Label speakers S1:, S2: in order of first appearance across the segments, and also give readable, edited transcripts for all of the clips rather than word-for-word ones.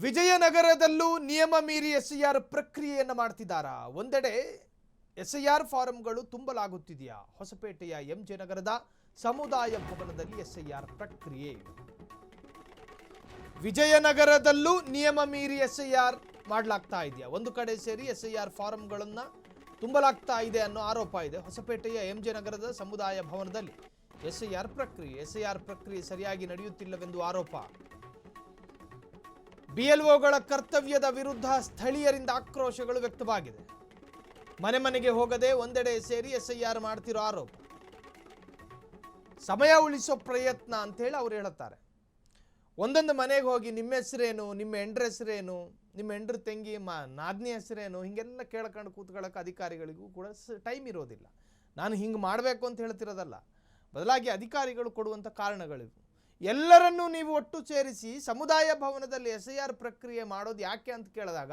S1: ವಿಜಯನಗರದಲ್ಲೂ ನಿಯಮ ಮೀರಿ ಎಸ್ಐಆರ್ ಪ್ರಕ್ರಿಯೆಯನ್ನು ಮಾಡ್ತಿದ್ದಾರಾ? ಒಂದೆಡೆ ಎಸ್ಐಆರ್ ಫಾರಂಗಳು ತುಂಬಲಾಗುತ್ತಿದೆಯಾ? ಹೊಸಪೇಟೆಯ ಎಂಜೆ ನಗರದ ಸಮುದಾಯ ಭವನದಲ್ಲಿ ಎಸ್ಐಆರ್ ಪ್ರಕ್ರಿಯೆ. ವಿಜಯನಗರದಲ್ಲೂ ನಿಯಮ ಮೀರಿ ಎಸ್ಐಆರ್ ಮಾಡಲಾಗ್ತಾ ಇದೆಯಾ? ಒಂದು ಕಡೆ ಸೇರಿ ಎಸ್ಐಆರ್ ಫಾರಂಗಳನ್ನು ತುಂಬಲಾಗ್ತಾ ಇದೆ ಅನ್ನೋ ಆರೋಪ ಇದೆ. ಹೊಸಪೇಟೆಯ ಎಂಜೆ ನಗರದ ಸಮುದಾಯ ಭವನದಲ್ಲಿ ಎಸ್ಐಆರ್ ಪ್ರಕ್ರಿಯೆ ಸರಿಯಾಗಿ ನಡೆಯುತ್ತಿಲ್ಲವೆಂದು ಆರೋಪ. ಬಿಎಲ್ಒಗಳ ಕರ್ತವ್ಯದ ವಿರುದ್ಧ ಸ್ಥಳೀಯರಿಂದ ಆಕ್ರೋಶಗಳು ವ್ಯಕ್ತವಾಗಿದೆ. ಮನೆ ಮನೆಗೆ ಹೋಗದೆ ಒಂದೆಡೆ ಸೇರಿ ಎಸ್ಐಆರ್ ಮಾಡ್ತಿರೋ ಆರೋಪ. ಸಮಯ ಉಳಿಸೋ ಪ್ರಯತ್ನ ಅಂತೇಳಿ ಅವ್ರು ಹೇಳುತ್ತಾರೆ. ಒಂದೊಂದು ಮನೆಗೆ ಹೋಗಿ ನಿಮ್ಮ ಹೆಸರೇನು, ನಿಮ್ಮ ಹೆಂಡ್ರ ಹೆಸರೇನು, ನಿಮ್ಮ ಹೆಂಡ್ರ ತಂಗಿ ನಾದ್ನಿ ಹೆಸರೇನು, ಹಿಂಗೆಲ್ಲ ಕೇಳ್ಕೊಂಡು ಕೂತ್ಕೊಳ್ಳೋಕೆ ಅಧಿಕಾರಿಗಳಿಗೂ ಕೂಡ ಟೈಮ್ ಇರೋದಿಲ್ಲ. ನಾನು ಹಿಂಗೆ ಮಾಡಬೇಕು ಅಂತ ಹೇಳ್ತಿರೋದಲ್ಲ, ಬದಲಾಗಿ ಅಧಿಕಾರಿಗಳು ಕೊಡುವಂಥ ಕಾರಣಗಳಿವು. ಎಲ್ಲರನ್ನೂ ನೀವು ಒಟ್ಟು ಸೇರಿಸಿ ಸಮುದಾಯ ಭವನದಲ್ಲಿ ಎಸ್ಐಆರ್ ಪ್ರಕ್ರಿಯೆ ಮಾಡೋದು ಯಾಕೆ ಅಂತ ಕೇಳಿದಾಗ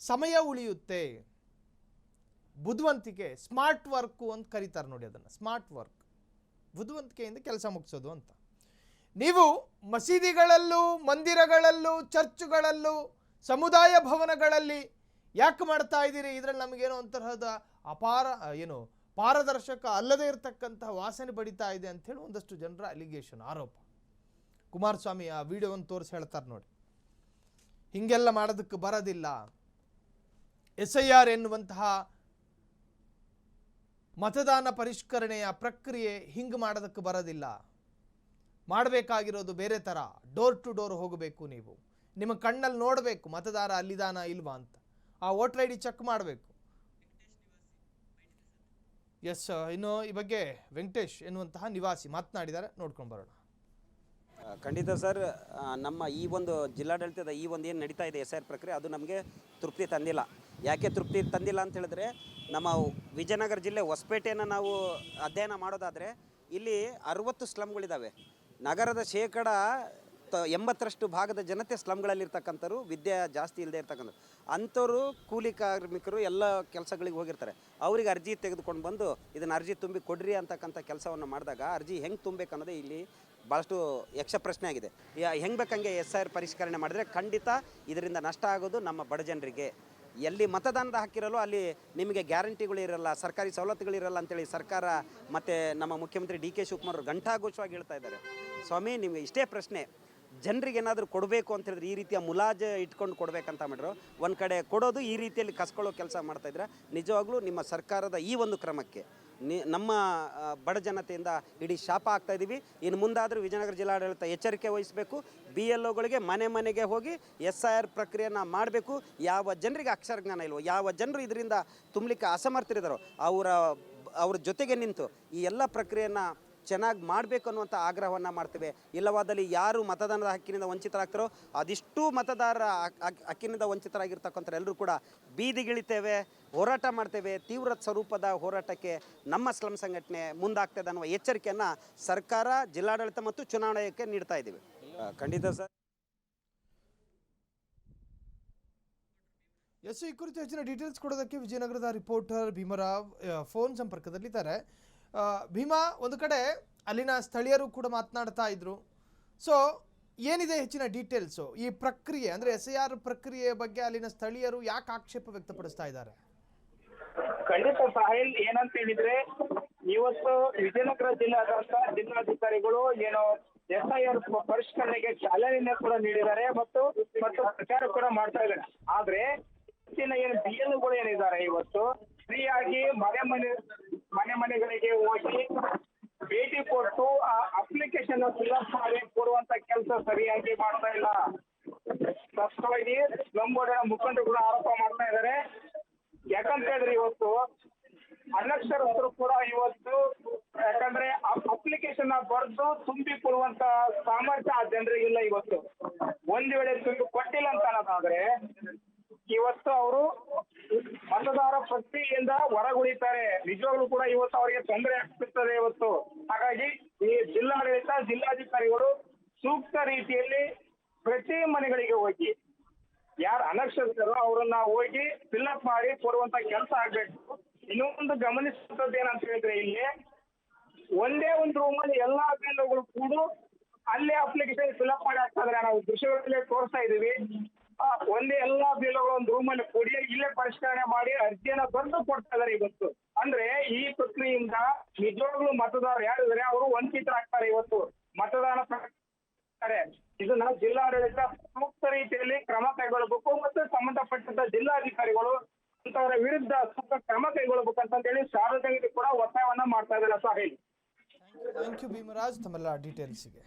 S1: ಸಮಯ ಉಳಿಯುತ್ತೆ, ಬುದ್ಧಿವಂತಿಕೆ, ಸ್ಮಾರ್ಟ್ ವರ್ಕು ಅಂತ ಕರೀತಾರೆ ನೋಡಿ. ಅದನ್ನು ಸ್ಮಾರ್ಟ್ ವರ್ಕ್, ಬುದ್ಧಿವಂತಿಕೆಯಿಂದ ಕೆಲಸ ಮುಗಿಸೋದು ಅಂತ. ನೀವು ಮಸೀದಿಗಳಲ್ಲೂ, ಮಂದಿರಗಳಲ್ಲೂ, ಚರ್ಚ್ಗಳಲ್ಲೂ, ಸಮುದಾಯ ಭವನಗಳಲ್ಲಿ ಯಾಕೆ ಮಾಡ್ತಾ ಇದ್ದೀರಿ? ಇದರಲ್ಲಿ ನಮಗೇನೋ ಒಂತರಹದ ಪಾರದರ್ಶಕ ಅಲ್ಲದೇ ಇರತಕ್ಕಂತಹ ವಾಸನೆ ಬಡಿತಾ ಇದೆ ಅಂಥೇಳಿ ಒಂದಷ್ಟು ಜನರ ಅಲಿಗೇಷನ್, ಆರೋಪ. ಕುಮಾರಸ್ವಾಮಿ ಆ ವಿಡಿಯೋವನ್ನು ತೋರಿಸಿ ಹೇಳ್ತಾರೆ ನೋಡಿ, ಹಿಂಗೆಲ್ಲ ಮಾಡೋದಕ್ಕೆ ಬರೋದಿಲ್ಲ. ಎಸ್ಐಆರ್ ಎನ್ನುವಂತಹ ಮತದಾನ ಪರಿಷ್ಕರಣೆಯ ಪ್ರಕ್ರಿಯೆ ಹಿಂಗೆ ಮಾಡೋದಕ್ಕೆ ಬರೋದಿಲ್ಲ. ಮಾಡಬೇಕಾಗಿರೋದು ಬೇರೆ ಥರ, ಡೋರ್ ಟು ಡೋರ್ ಹೋಗಬೇಕು. ನೀವು ನಿಮ್ಮ ಕಣ್ಣಲ್ಲಿ ನೋಡಬೇಕು ಮತದಾರ ಅಲ್ಲಿದಾನ ಇಲ್ವಾ ಅಂತ. ಆ ವೋಟರ್ ID ಚೆಕ್ ಮಾಡಬೇಕು. ಎಸ್, ಇನ್ನು ಈ ಬಗ್ಗೆ ವೆಂಕಟೇಶ್ ಎನ್ನುವಂತಹ ನಿವಾಸಿ ಮಾತನಾಡಿದ್ದಾರೆ, ನೋಡ್ಕೊಂಡು ಬರೋಣ.
S2: ಖಂಡಿತ ಸರ್, ನಮ್ಮ ಈ ಒಂದು ಜಿಲ್ಲಾಡಳಿತದ ಈ ಒಂದು ಏನು ನಡೀತಾ ಇದೆ ಎಸ್ಐಆರ್ ಪ್ರಕ್ರಿಯೆ, ಅದು ನಮಗೆ ತೃಪ್ತಿ ತಂದಿಲ್ಲ. ಯಾಕೆ ತೃಪ್ತಿ ತಂದಿಲ್ಲ ಅಂತ ಹೇಳಿದ್ರೆ, ನಮ್ಮ ವಿಜಯನಗರ ಜಿಲ್ಲೆ ಹೊಸಪೇಟೆಯನ್ನು ನಾವು ಅಧ್ಯಯನ ಮಾಡೋದಾದರೆ ಇಲ್ಲಿ 60 ಸ್ಲಮ್ಗಳಿದ್ದಾವೆ. ನಗರದ ಶೇಕಡ 80ರಷ್ಟು ಭಾಗದ ಜನತೆ ಸ್ಲಮ್ಗಳಲ್ಲಿರ್ತಕ್ಕಂಥವ್ರು, ವಿದ್ಯೆ ಜಾಸ್ತಿ ಇಲ್ಲದೆ ಇರ್ತಕ್ಕಂಥವ್ರು. ಅಂಥವ್ರು ಕೂಲಿ ಕಾರ್ಮಿಕರು ಎಲ್ಲ ಕೆಲಸಗಳಿಗೆ ಹೋಗಿರ್ತಾರೆ. ಅವ್ರಿಗೆ ಅರ್ಜಿ ತೆಗೆದುಕೊಂಡು ಬಂದು ಇದನ್ನು ಅರ್ಜಿ ತುಂಬಿ ಕೊಡ್ರಿ ಅಂತಕ್ಕಂಥ ಕೆಲಸವನ್ನು ಮಾಡಿದಾಗ ಅರ್ಜಿ ಹೆಂಗೆ ತುಂಬಬೇಕು ಅನ್ನೋದೇ ಇಲ್ಲಿ ಭಾಳಷ್ಟು ಯಕ್ಷ ಪ್ರಶ್ನೆ ಆಗಿದೆ. ಹೆಂಗೆ ಬೇಕಂಗೆ ಎಸ್ಐಆರ್ ಪರಿಷ್ಕರಣೆ ಮಾಡಿದ್ರೆ ಖಂಡಿತ ಇದರಿಂದ ನಷ್ಟ ಆಗೋದು ನಮ್ಮ ಬಡ ಜನರಿಗೆ. ಎಲ್ಲಿ ಮತದಾನದ ಹಕ್ಕಿರಲ್ಲೋ ಅಲ್ಲಿ ನಿಮಗೆ ಗ್ಯಾರಂಟಿಗಳು ಇರಲ್ಲ, ಸರ್ಕಾರಿ ಸವಲತ್ತುಗಳಿರಲ್ಲ ಅಂತೇಳಿ ಸರ್ಕಾರ ಮತ್ತು ನಮ್ಮ ಮುಖ್ಯಮಂತ್ರಿ DK ಶಿವಕುಮಾರ್ ಅವರು ಘಂಟಾಘೋಷವಾಗಿ ಹೇಳ್ತಾ ಇದ್ದಾರೆ. ಸ್ವಾಮಿ, ನಿಮಗೆ ಇಷ್ಟೇ ಪ್ರಶ್ನೆ, ಜನರಿಗೆ ಏನಾದರೂ ಕೊಡಬೇಕು ಅಂತ ಹೇಳಿದ್ರೆ ಈ ರೀತಿಯ ಮುಲಾಜು ಇಟ್ಕೊಂಡು ಕೊಡಬೇಕಂತ ಮಾಡಿದ್ರು. ಒಂದು ಕಡೆ ಕೊಡೋದು, ಈ ರೀತಿಯಲ್ಲಿ ಕಸ್ಕೊಳ್ಳೋ ಕೆಲಸ ಮಾಡ್ತಾಯಿದ್ರೆ ನಿಜವಾಗ್ಲೂ ನಿಮ್ಮ ಸರ್ಕಾರದ ಈ ಒಂದು ಕ್ರಮಕ್ಕೆ ನಮ್ಮ ಬಡ ಜನತೆಯಿಂದ ಇಡೀ ಶಾಪ ಆಗ್ತಾ ಇದ್ದೀವಿ. ಇನ್ನು ಮುಂದಾದರೂ ವಿಜಯನಗರ ಜಿಲ್ಲಾಡಳಿತ ಎಚ್ಚರಿಕೆ ವಹಿಸಬೇಕು. BLOಗಳಿಗೆ ಮನೆ ಮನೆಗೆ ಹೋಗಿ SIR ಪ್ರಕ್ರಿಯೆಯನ್ನು ಮಾಡಬೇಕು. ಯಾವ ಜನರಿಗೆ ಅಕ್ಷರ ಜ್ಞಾನ ಇಲ್ವೋ, ಯಾವ ಜನರು ಇದರಿಂದ ತುಂಬಲಿಕ್ಕೆ ಅಸಮರ್ಥರಿದ್ದಾರೋ ಅವ್ರ ಜೊತೆಗೆ ನಿಂತು ಈ ಎಲ್ಲ ಪ್ರಕ್ರಿಯೆಯನ್ನು ಚೆನ್ನಾಗಿ ಮಾಡಬೇಕು ಅನ್ನುವಂಥ ಆಗ್ರಹವನ್ನು ಮಾಡ್ತೇವೆ. ಇಲ್ಲವಾದಲ್ಲಿ ಯಾರು ಮತದಾನದ ಹಕ್ಕಿನಿಂದ ವಂಚಿತರಾಗ್ತಾರೋ ಅದಿಷ್ಟು ಮತದಾರರ ಹಕ್ಕಿನಿಂದ ವಂಚಿತರಾಗಿರ್ತಕ್ಕಂಥ ಎಲ್ಲರೂ ಕೂಡ ಬೀದಿಗಿಳಿತೇವೆ, ಹೋರಾಟ ಮಾಡ್ತೇವೆ. ತೀವ್ರ ಸ್ವರೂಪದ ಹೋರಾಟಕ್ಕೆ ನಮ್ಮ ಸ್ಲಮ್ ಸಂಘಟನೆ ಮುಂದಾಗ್ತದೆ ಅನ್ನುವ ಎಚ್ಚರಿಕೆಯನ್ನು ಸರ್ಕಾರ, ಜಿಲ್ಲಾಡಳಿತ ಮತ್ತು ಚುನಾವಣಾ ಆಯೋಗಕ್ಕೆ ನೀಡ್ತಾ ಇದ್ದೀವಿ. ಖಂಡಿತ ಸರ್.
S1: ಎಸ್, ಈ ಕುರಿತು ಹೆಚ್ಚಿನ ಡೀಟೇಲ್ಸ್ ಕೊಡೋದಕ್ಕೆ ವಿಜಯನಗರದ ರಿಪೋರ್ಟರ್ ಭೀಮರಾವ್ ಫೋನ್ ಸಂಪರ್ಕದಲ್ಲಿದ್ದಾರೆ. ಭೀಮಾ, ಒಂದು ಕಡೆ ಅಲ್ಲಿನ ಸ್ಥಳೀಯರು ಕೂಡ ಮಾತನಾಡ್ತಾ ಇದ್ರು. ಸೊ ಏನಿದೆ ಹೆಚ್ಚಿನ ಡೀಟೇಲ್ಸು ಈ ಪ್ರಕ್ರಿಯೆ, ಅಂದರೆ SIR ಪ್ರಕ್ರಿಯೆಯ ಬಗ್ಗೆ ಅಲ್ಲಿನ ಸ್ಥಳೀಯರು ಯಾಕೆ ಆಕ್ಷೇಪ ವ್ಯಕ್ತಪಡಿಸ್ತಾ ಇದ್ದಾರೆ?
S3: ಖಂಡಿತ ಸಾಹಿಲ್, ಏನಂತ ಹೇಳಿದ್ರೆ ಇವತ್ತು ವಿಜಯನಗರ ಜಿಲ್ಲಾಧಿಕಾರಿಗಳು ಏನು SIR ಪರಿಷ್ಕರಣೆಗೆ ಚಾಲನೆ ಕೂಡ ನೀಡಿದ್ದಾರೆ ಮತ್ತು ಪ್ರಚಾರ ಕೂಡ ಮಾಡ್ತಾ ಇದ್ದಾರೆ. ಆದ್ರೆ ಏನು BLOಗಳು ಏನಿದ್ದಾರೆ ಇವತ್ತು ಫ್ರೀಯಾಗಿ ಮನೆ ಮನೆಗಳಿಗೆ ಹೋಗಿ ಭೇಟಿ ಕೊಟ್ಟು ಆ ಅಪ್ಲಿಕೇಶನ್ ಫಿಲ್ಅಪ್ ಮಾಡಿ ಕೊಡುವಂತ ಕೆಲಸ ಸರಿಯಾಗಿ ಮಾಡ್ತಾ ಇಲ್ಲ. ಸ್ಪಷ್ಟವಾಗಿ ಸ್ಲಂಬೋರ್ಡಿನ ಮುಖಂಡರು ಕೂಡ ಆರೋಪ ಮಾಡ್ತಾ ಇದ್ದಾರೆ. ಯಾಕಂತ ಹೇಳಿದ್ರೆ ಇವತ್ತು ಅನಕ್ಷರಸ್ಥರು ಕೂಡ ಇವತ್ತು, ಯಾಕಂದ್ರೆ ಅಪ್ಲಿಕೇಶನ್ ಬರೆದು ತುಂಬಿ ಕೊಡುವಂತ ಸಾಮರ್ಥ್ಯ ಆ ಜನರಿಗಿಲ್ಲ. ಇವತ್ತು ಒಂದ್ ವೇಳೆ ತುಂಬಿ ಕೊಟ್ಟಿಲ್ಲ ಅಂತ ಅನ್ನೋದಾದ್ರೆ ಇವತ್ತು ಅವರು ಮತದಾರ ಪಟ್ಟಿಯಿಂದ ಹೊರಗುಳಿತಾರೆ. ನಿಜವಾಗ್ಲೂ ಕೂಡ ಇವತ್ತು ಅವರಿಗೆ ತೊಂದರೆ ಆಗ್ತಿರ್ತದೆ ಇವತ್ತು. ಹಾಗಾಗಿ ಈ ಜಿಲ್ಲಾಧಿಕಾರಿಗಳು ಸೂಕ್ತ ರೀತಿಯಲ್ಲಿ ಪ್ರತಿ ಮನೆಗಳಿಗೆ ಹೋಗಿ ಯಾರು ಅನಕ್ಷರಸ್ಥರು ಅವರನ್ನ ಹೋಗಿ ಫಿಲ್ಅಪ್ ಮಾಡಿ ಕೊಡುವಂತ ಕೆಲಸ ಆಗ್ಬೇಕು. ಇನ್ನೊಂದು ಗಮನಿಸುವಂತದ್ದು ಏನಂತ ಹೇಳಿದ್ರೆ, ಇಲ್ಲಿ ಒಂದೇ ಒಂದು ರೂಮಲ್ಲಿ ಎಲ್ಲಾ BLOಗಳು ಕೂಡ ಅಲ್ಲೇ ಅಪ್ಲಿಕೇಶನ್ ಫಿಲ್ಅಪ್ ಮಾಡಿ ಹಾಕ್ತಾ ಇದ್ದಾರೆ. ನಾವು ದೃಶ್ಯಗಳಲ್ಲಿ ತೋರಿಸ್ತಾ ಇದೀವಿ. ರೂಮಲ್ಲಿ ಕೂಡಿ ಇಲ್ಲೇ ಪರಿಷ್ಕರಣೆ ಮಾಡಿ ಅರ್ಜಿಯನ್ನ ಬಂದು ಕೊಡ್ತಾ ಇದಾರೆ ಇವತ್ತು. ಅಂದ್ರೆ ಈ ಪ್ರಕ್ರಿಯೆಯಿಂದ ನಿಜವಾಗ್ಲೂ ಮತದಾರರು ಯಾರಿದ್ದಾರೆ ಅವರು ವಂಚಿತರಾಗ್ತಾರೆ ಇವತ್ತು ಮತದಾನ ಇದನ್ನ ಜಿಲ್ಲಾಡಳಿತ ಸೂಕ್ತ ರೀತಿಯಲ್ಲಿ ಕ್ರಮ ಕೈಗೊಳ್ಳಬೇಕು ಮತ್ತು ಸಂಬಂಧಪಟ್ಟಂತ ಜಿಲ್ಲಾಧಿಕಾರಿಗಳು ಅಂತವರ ವಿರುದ್ಧ ಸೂಕ್ತ ಕ್ರಮ ಕೈಗೊಳ್ಳಬೇಕಂತ ಹೇಳಿ ಸಾರ್ವಜನಿಕರು ಕೂಡ ಒತ್ತಾಯವನ್ನ ಮಾಡ್ತಾ ಇದ್ದಾರೆ. ಸಾಹಿಲ್,
S1: ಥ್ಯಾಂಕ್ ಯು ಭೀಮರಾಜ್ ತಮ್ಮೆಲ್ಲ ಡೀಟೇಲ್ಸ್ಗೆ.